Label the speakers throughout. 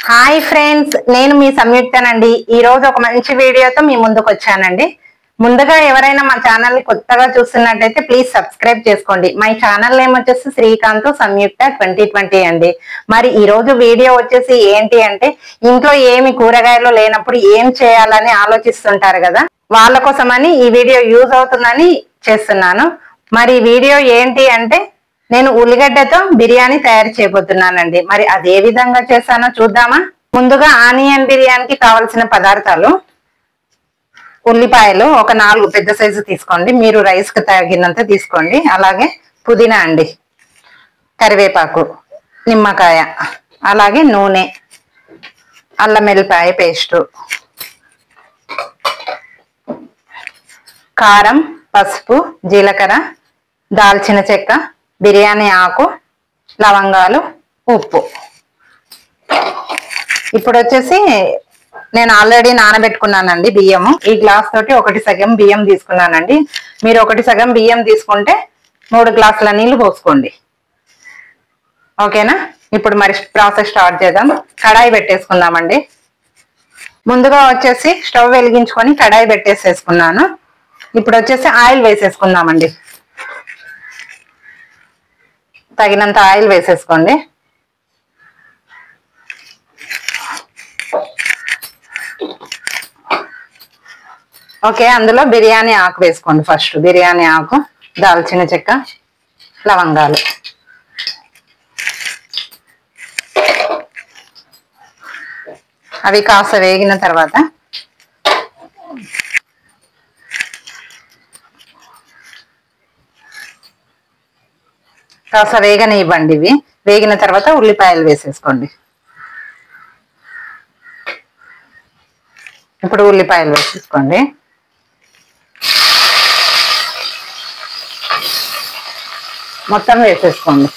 Speaker 1: Hi friends, నేను మీ సంయుక్తనండి. ఈ రోజు ఒక మంచి వీడియోతో మీ ముందుకు వచ్చానండి. ముందుగా ఎవరైనా మా ఛానల్ ని కొత్తగా చూస్తున్నట్టయితే ప్లీజ్ సబ్స్క్రైబ్ చేసుకోండి. మై ఛానల్ నేమ్ వచ్చేసి శ్రీకాంత్ సంయుక్త 2020 అండి. మరి ఈ రోజు వీడియో వచ్చేసి ఏంటి అంటే, ఇంట్లో ఏమి కూరగాయలు లేనప్పుడు ఏం చేయాలని ఆలోచిస్తుంటారు కదా, వాళ్ళ కోసమని ఈ వీడియో యూజ్ అవుతుందని చేస్తున్నాను. మరి ఈ వీడియో ఏంటి అంటే, నేను ఉల్లిగడ్డతో బిర్యానీ తయారు చేయబోతున్నానండి. మరి అది ఏ విధంగా చేశానో చూద్దామా. ముందుగా ఆనియన్ బిర్యానీకి కావలసిన పదార్థాలు: ఉల్లిపాయలు ఒక 4 పెద్ద సైజు తీసుకోండి, మీరు రైస్ కి తగినంత తీసుకోండి. అలాగే పుదీనా అండి, కరివేపాకు, నిమ్మకాయ, అలాగే నూనె, అల్లం వెల్లిపాయ పేస్టు, కారం, పసుపు, జీలకర్ర, దాల్చిన చెక్క, బిర్యానీ ఆకు, లవంగాలు, ఉప్పు. ఇప్పుడు వచ్చేసి నేను ఆల్రెడీ నానబెట్టుకున్నానండి బియ్యము. ఈ గ్లాస్ తోటి 1 సగం బియ్యం తీసుకున్నానండి. మీరు 1 సగం బియ్యం తీసుకుంటే 3 గ్లాసుల నీళ్లు పోసుకోండి. ఓకేనా? ఇప్పుడు మరి ప్రాసెస్ స్టార్ట్ చేద్దాం. కడాయి పెట్టేసుకుందామండి. ముందుగా వచ్చేసి స్టవ్ వెలిగించుకొని కడాయి పెట్టేసేసుకున్నాను. ఇప్పుడు వచ్చేసి ఆయిల్ వేసేసుకుందామండి. తగినంత ఆయిల్ వేసేసుకోండి. ఓకే, అందులో బిర్యానీ ఆకు వేసుకోండి. ఫస్ట్ బిర్యానీ ఆకు, దాల్చిన చెక్క, లవంగాలు. అవి కాస్త వేగిన తర్వాత కాస్త వేగనివ్వండి. ఇవి వేగిన తర్వాత ఉల్లిపాయలు వేసేసుకోండి. ఇప్పుడు ఉల్లిపాయలు వేసేసుకోండి. మొత్తం వేసేసుకోండి.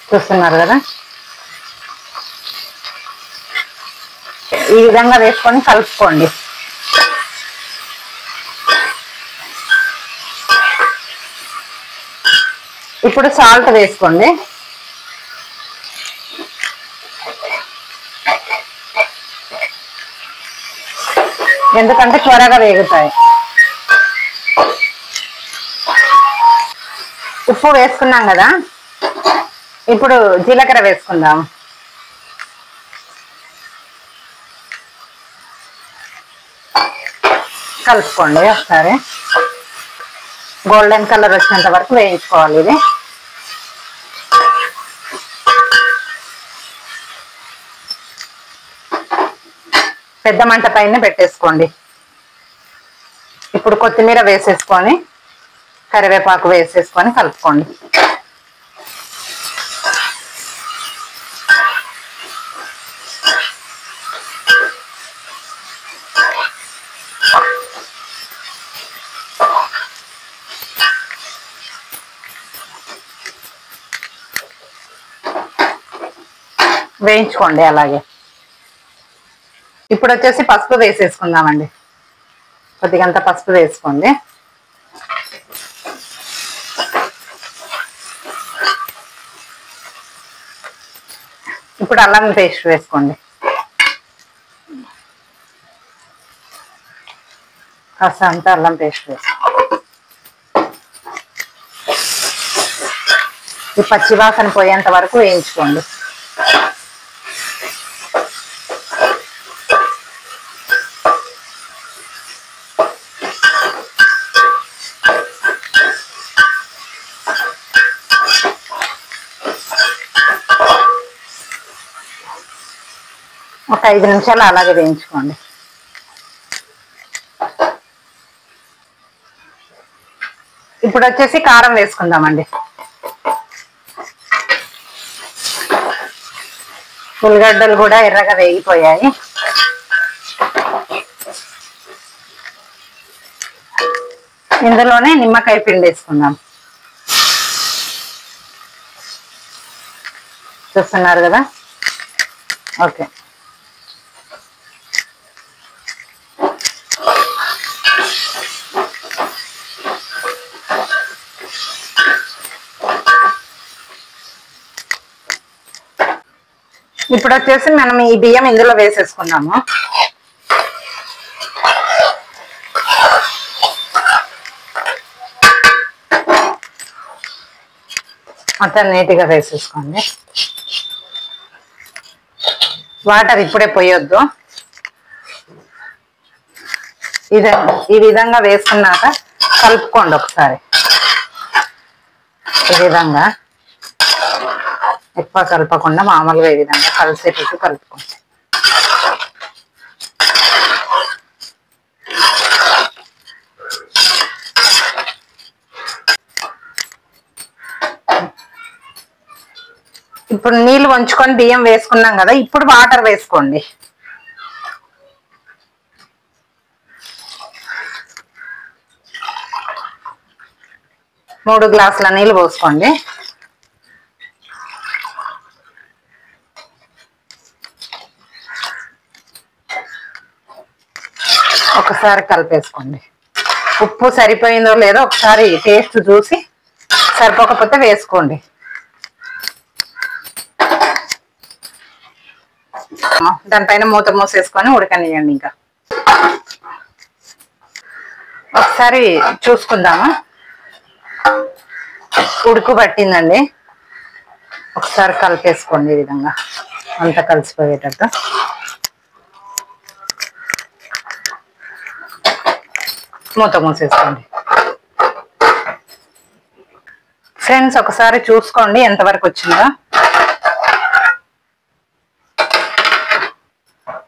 Speaker 1: చూస్తున్నారు కదా, ఈ విధంగా వేసుకొని కలుపుకోండి. ఇప్పుడు సాల్ట్ వేసుకోండి. ఎందుకంటే త్వరగా వేగుతాయి. ఉప్పు వేసుకున్నాం కదా, ఇప్పుడు జీలకర్ర వేసుకుందాం. కలుపుకోండి ఒకసారి. గోల్డెన్ కలర్ వచ్చినంత వరకు వేయించుకోవాలి. ఇది పెద్ద మంట పైన పెట్టేసుకోండి. ఇప్పుడు కొత్తిమీర వేసేసుకొని, కరివేపాకు వేసేసుకొని కలుపుకోండి. వేయించుకోండి అలాగే. ఇప్పుడు వచ్చేసి పసుపు వేసేసుకుందామండి. కొద్దిగంత పసుపు వేసుకోండి. ఇప్పుడు అల్లం పేస్ట్ వేసుకోండి. కాస్త అంతా అల్లం పేస్ట్ వేసుకోండి. ఈ పచ్చివాసన పోయేంత వరకు వేయించుకోండి. ఒక 5 నిమిషాలు అలాగే వేయించుకోండి. ఇప్పుడు వచ్చేసి కారం వేసుకుందామండి. ఉల్లిగడ్డలు కూడా ఎర్రగా వేగిపోయాయి. ఇందులోనే నిమ్మకాయ పిండి వేసుకుందాం. చూస్తున్నారు కదా. ఓకే, ఇప్పుడు వచ్చేసి మనం ఈ బియ్యం ఇందులో వేసేసుకున్నాము. అంతా నీట్గా వేసేసుకోండి. వాటర్ ఇప్పుడే పోయొద్దు. ఈ విధంగా వేసుకున్నాక కలుపుకోండి ఒకసారి. ఈ విధంగా ఎక్కువ కలపకుండా మామూలుగా ఈ విధంగా కలిసేటట్టు కలుపుకోండి. ఇప్పుడు నీళ్ళు వంచుకొని బియ్యం వేసుకున్నాం కదా, ఇప్పుడు వాటర్ వేసుకోండి. మూడు గ్లాసుల నీళ్ళు పోసుకోండి. ఒకసారి కలిపేసుకోండి. ఉప్పు సరిపోయిందో లేదో ఒకసారి టేస్ట్ చూసి సరిపోకపోతే వేసుకోండి. దానిపైన మూత మూసేసుకొని ఉడకనియండి. ఇంకా ఒకసారి చూసుకుందామా. ఉడుకు పట్టిందండి. ఒకసారి కలిపేసుకోండి ఈ విధంగా అంతా కలిసిపోయేటట్టు. మూత మూసేసుకోండి. ఫ్రెండ్స్ ఒకసారి చూసుకోండి ఎంతవరకు వచ్చిందో.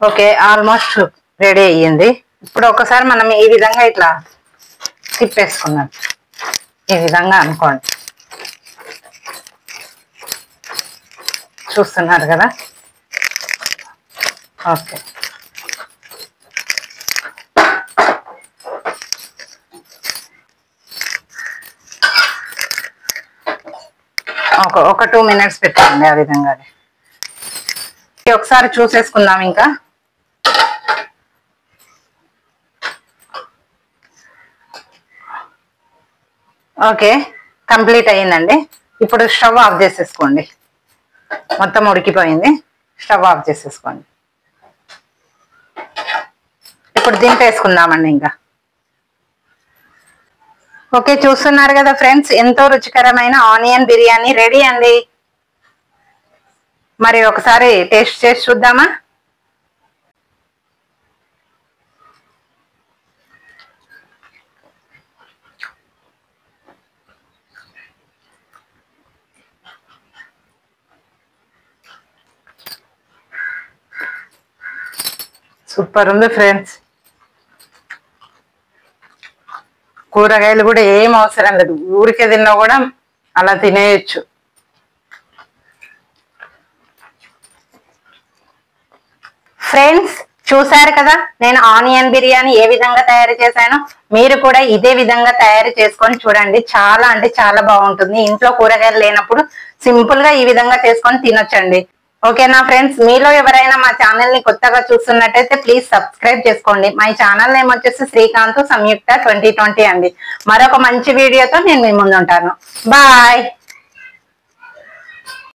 Speaker 1: ఓకే, ఆల్మోస్ట్ రెడీ అయ్యింది. ఇప్పుడు ఒకసారి మనం ఈ విధంగా ఇట్లా తిప్పేసుకున్నాం. ఈ విధంగా అనుకోండి. చూస్తున్నారు కదా. ఓకే, ఒక 2 minutes పెట్టండి. ఆ విధంగా ఒకసారి చూసేసుకుందాం. ఇంకా ఓకే, కంప్లీట్ అయ్యిందండి. ఇప్పుడు స్టవ్ ఆఫ్ చేసేసుకోండి. మొత్తం ఉడికిపోయింది. స్టవ్ ఆఫ్ చేసేసుకోండి. ఇప్పుడు దింపేసుకుందామండి. ఇంకా ఓకే, చూస్తున్నారు కదా ఫ్రెండ్స్, ఎంతో రుచికరమైన ఆనియన్ బిర్యానీ రెడీ అండి. మరి ఒకసారి టేస్ట్ చేసి చూద్దామా. సూపర్ ఉంది ఫ్రెండ్స్. కూరగాయలు కూడా ఏం అవసరం లేదు, ఊరికే తిన్నా కూడా అలా తినేయచ్చు. ఫ్రెండ్స్ చూసారు కదా నేను ఆనియన్ బిర్యానీ ఏ విధంగా తయారు చేశానో. మీరు కూడా ఇదే విధంగా తయారు చేసుకొని చూడండి. చాలా అంటే చాలా బాగుంటుంది. ఇంట్లో కూరగాయలు లేనప్పుడు సింపుల్ గా ఈ విధంగా చేసుకొని తినొచ్చండి. ఓకేనా ఫ్రెండ్స్, మీలో ఎవరైనా మా ఛానల్ ని కొత్తగా చూస్తున్నట్టయితే ప్లీజ్ సబ్స్క్రైబ్ చేసుకోండి. మా ఛానల్ నేమ్ వచ్చేసి శ్రీకాంత్ సంయుక్త 2020 అండి. మరొక మంచి వీడియోతో నేను మీ ముందు ఉంటాను. బాయ్.